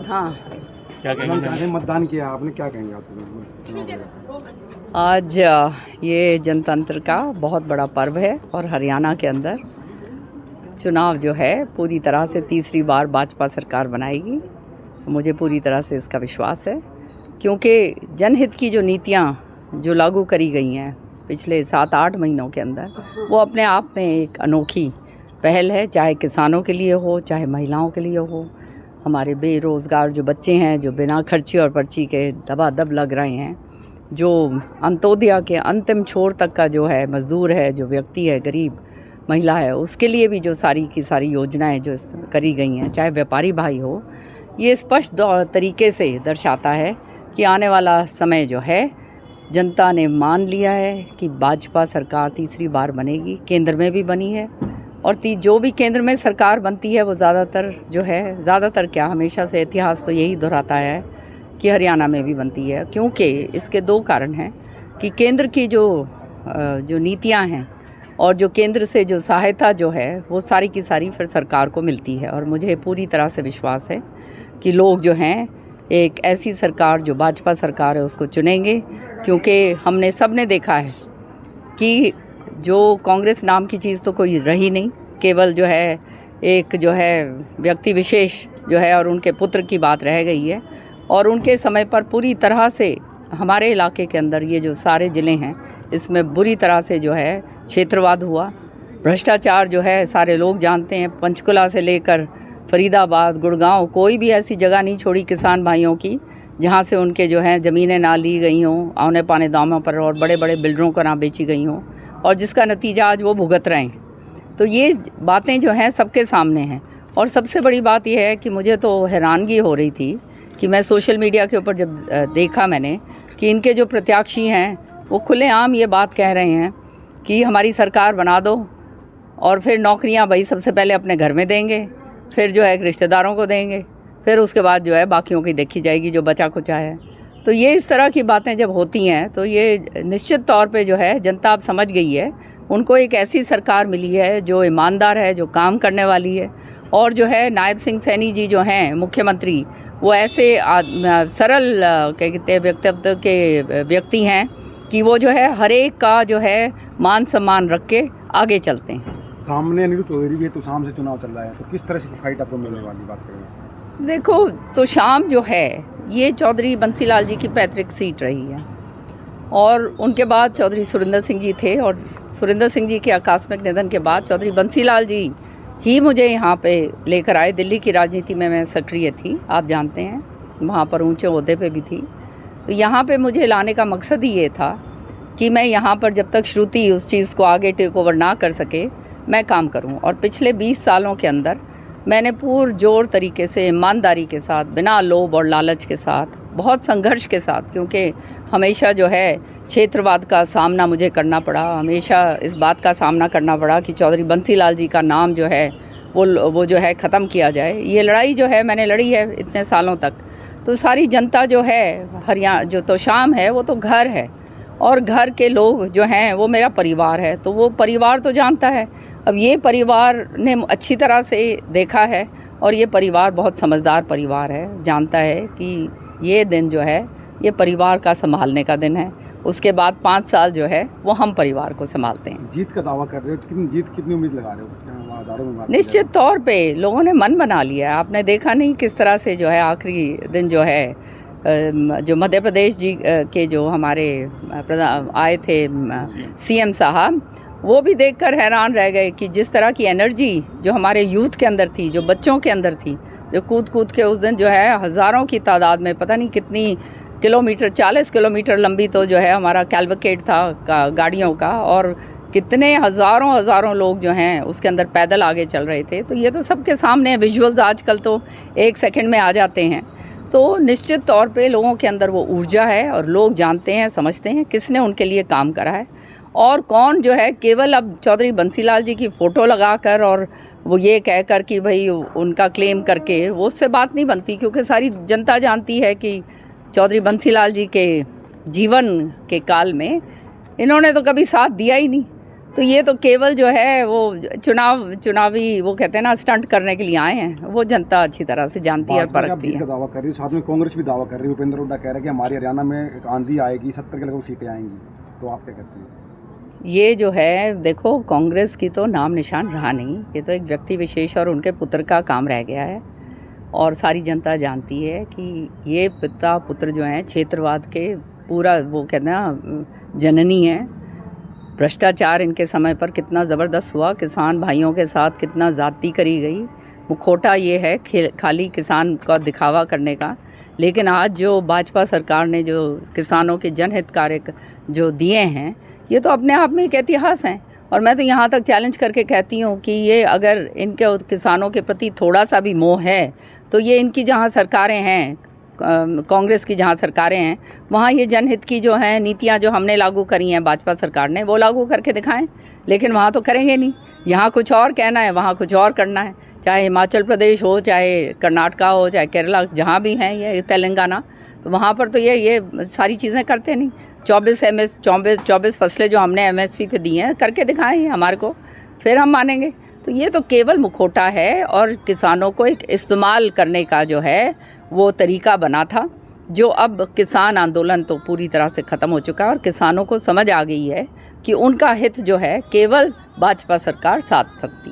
हाँ, क्या कहेंगे? मतदान किया आपने, क्या कहेंगे आज ये जनतंत्र का बहुत बड़ा पर्व है और हरियाणा के अंदर चुनाव जो है पूरी तरह से तीसरी बार भाजपा सरकार बनाएगी। मुझे पूरी तरह से इसका विश्वास है, क्योंकि जनहित की जो नीतियाँ जो लागू करी गई हैं पिछले 7-8 महीनों के अंदर, वो अपने आप में एक अनोखी पहल है। चाहे किसानों के लिए हो, चाहे महिलाओं के लिए हो, हमारे बेरोज़गार जो बच्चे हैं जो बिना खर्ची और पर्ची के दबादब लग रहे हैं, जो अंत्योदय के अंतिम छोर तक का जो है मज़दूर है, जो व्यक्ति है, गरीब महिला है, उसके लिए भी जो सारी की सारी योजनाएं जो करी गई हैं, चाहे व्यापारी भाई हो, ये स्पष्ट तरीके से दर्शाता है कि आने वाला समय जो है जनता ने मान लिया है कि भाजपा सरकार तीसरी बार बनेगी। केंद्र में भी बनी है और जो भी केंद्र में सरकार बनती है वो ज़्यादातर क्या, हमेशा से इतिहास तो यही दोहराता है कि हरियाणा में भी बनती है। क्योंकि इसके 2 कारण हैं कि केंद्र की जो नीतियां हैं और जो केंद्र से जो सहायता जो है वो सारी की सारी फिर सरकार को मिलती है। और मुझे पूरी तरह से विश्वास है कि लोग जो हैं एक ऐसी सरकार जो भाजपा सरकार है उसको चुनेंगे, क्योंकि हमने सबने देखा है कि जो कांग्रेस नाम की चीज़ तो कोई रही नहीं, केवल जो है एक जो है व्यक्ति विशेष जो है और उनके पुत्र की बात रह गई है। और उनके समय पर पूरी तरह से हमारे इलाके के अंदर ये जो सारे ज़िले हैं इसमें बुरी तरह से जो है क्षेत्रवाद हुआ, भ्रष्टाचार जो है सारे लोग जानते हैं। पंचकुला से लेकर फरीदाबाद, गुड़गांव, कोई भी ऐसी जगह नहीं छोड़ी किसान भाइयों की जहाँ से उनके जो है ज़मीनें ना ली गई हों औने पाने दामों पर और बड़े बड़े बिल्डरों को ना बेची गई हों, और जिसका नतीजा आज वो भुगत रहे हैं। तो ये बातें जो हैं सबके सामने हैं। और सबसे बड़ी बात यह है कि मुझे तो हैरानगी हो रही थी कि मैं सोशल मीडिया के ऊपर जब देखा मैंने कि इनके जो प्रत्याशी हैं वो खुलेआम ये बात कह रहे हैं कि हमारी सरकार बना दो और फिर नौकरियां भाई सबसे पहले अपने घर में देंगे, फिर जो है रिश्तेदारों को देंगे, फिर उसके बाद जो है बाकियों की देखी जाएगी जो बचा कुचा है। तो ये इस तरह की बातें जब होती हैं तो ये निश्चित तौर पे जो है जनता अब समझ गई है, उनको एक ऐसी सरकार मिली है जो ईमानदार है, जो काम करने वाली है। और जो है नायब सिंह सैनी जी जो हैं मुख्यमंत्री, वो ऐसे सरल कहते हैं व्यक्तित्व के व्यक्ति हैं कि वो जो है हर एक का जो है मान सम्मान रख के आगे चलते हैं। सामने अनिल चौधरी भी तो शाम से चुनाव चल रहा है, तो किस तरह से फाइट आपको मिलने वाली बात करें? देखो, तो शाम जो है ये चौधरी बंसीलाल जी की पैतृक सीट रही है और उनके बाद चौधरी सुरिंदर सिंह जी थे, और सुरिंदर सिंह जी के आकस्मिक निधन के बाद चौधरी बंसीलाल जी ही मुझे यहाँ पे लेकर आए। दिल्ली की राजनीति में मैं सक्रिय थी, आप जानते हैं, वहाँ पर ऊंचे ओहदे पे भी थी। तो यहाँ पे मुझे लाने का मकसद ही ये था कि मैं यहाँ पर जब तक श्रुति उस चीज़ को आगे टेक ओवर ना कर सके मैं काम करूँ। और पिछले 20 सालों के अंदर मैंने पुरजोर तरीके से ईमानदारी के साथ, बिना लोभ और लालच के साथ, बहुत संघर्ष के साथ, क्योंकि हमेशा जो है क्षेत्रवाद का सामना मुझे करना पड़ा, हमेशा इस बात का सामना करना पड़ा कि चौधरी बंसीलाल जी का नाम जो है वो जो है ख़त्म किया जाए। ये लड़ाई जो है मैंने लड़ी है इतने सालों तक। तो सारी जनता जो है हरियाणा जो तो शाम है वो तो घर है, और घर के लोग जो हैं वो मेरा परिवार है, तो वो परिवार तो जानता है। अब ये परिवार ने अच्छी तरह से देखा है और ये परिवार बहुत समझदार परिवार है, जानता है कि ये दिन जो है ये परिवार का संभालने का दिन है। उसके बाद 5 साल जो है वो हम परिवार को संभालते हैं। जीत का दावा कर रहे हो, कितनी उम्मीद लगा रहे हो? निश्चित तौर पे लोगों ने मन बना लिया है। आपने देखा नहीं किस तरह से जो है आखिरी दिन जो है जो मध्य प्रदेश जी के जो हमारे आए थे सीएम साहब, वो भी देखकर हैरान रह गए कि जिस तरह की एनर्जी जो हमारे यूथ के अंदर थी, जो बच्चों के अंदर थी, जो कूद कूद के उस दिन जो है हज़ारों की तादाद में, पता नहीं कितनी किलोमीटर, 40 किलोमीटर लंबी तो जो है हमारा कैलवकेट था गाड़ियों का, और कितने हज़ारों लोग जो हैं उसके अंदर पैदल आगे चल रहे थे। तो ये तो सबके सामने विजुअल्स आजकल तो 1 सेकंड में आ जाते हैं। तो निश्चित तौर पे लोगों के अंदर वो ऊर्जा है और लोग जानते हैं, समझते हैं किसने उनके लिए काम करा है और कौन जो है केवल अब चौधरी बंसीलाल जी की फ़ोटो लगाकर और वो ये कहकर कि भाई उनका क्लेम करके, वो उससे बात नहीं बनती, क्योंकि सारी जनता जानती है कि चौधरी बंसीलाल जी के जीवन के काल में इन्होंने तो कभी साथ दिया ही नहीं। तो ये तो केवल जो है वो चुनावी वो कहते हैं ना स्टंट करने के लिए आए हैं। वो जनता अच्छी तरह से जानती है और भाजपा परखती का है। दावा कर रही है, साथ में कांग्रेस भी दावा कर रही है। भूपेंद्र हुड्डा कह रहे हैं कि हमारे हरियाणा में एक आंधी आएगी, 70 के लगभग सीटें आएंगी। तो आप क्या कहते हैं? ये जो है देखो, कांग्रेस की तो नाम निशान रहा नहीं। ये तो एक व्यक्ति विशेष और उनके पुत्र का काम रह गया है। और सारी जनता जानती है कि ये पिता पुत्र जो हैं क्षेत्रवाद के पूरा वो कहते हैं ना जननी है। भ्रष्टाचार इनके समय पर कितना ज़बरदस्त हुआ, किसान भाइयों के साथ कितना ज़्यादती करी गई। मुखौटा ये है खाली किसान का दिखावा करने का। लेकिन आज जो भाजपा सरकार ने जो किसानों के जनहित कार्य जो दिए हैं, ये तो अपने आप में एक इतिहास हैं। और मैं तो यहाँ तक चैलेंज करके कहती हूँ कि ये अगर इनके किसानों के प्रति थोड़ा सा भी मोह है तो ये इनकी जहाँ सरकारें हैं, कांग्रेस की जहाँ सरकारें हैं, वहाँ ये जनहित की जो हैं नीतियाँ जो हमने लागू करी हैं भाजपा सरकार ने, वो लागू करके दिखाएं। लेकिन वहाँ तो करेंगे नहीं। यहाँ कुछ और कहना है, वहाँ कुछ और करना है। चाहे हिमाचल प्रदेश हो, चाहे कर्नाटका हो, चाहे केरला, जहाँ भी हैं, ये तेलंगाना, तो वहाँ पर तो ये सारी चीज़ें करते नहीं। 24 फसलें जो हमने MSP पे दी हैं, करके दिखाएं हमारे को, फिर हम मानेंगे। तो ये तो केवल मुखौटा है और किसानों को एक इस्तेमाल करने का जो है वो तरीका बना था, जो अब किसान आंदोलन तो पूरी तरह से ख़त्म हो चुका है। और किसानों को समझ आ गई है कि उनका हित जो है केवल भाजपा सरकार साध सकती है।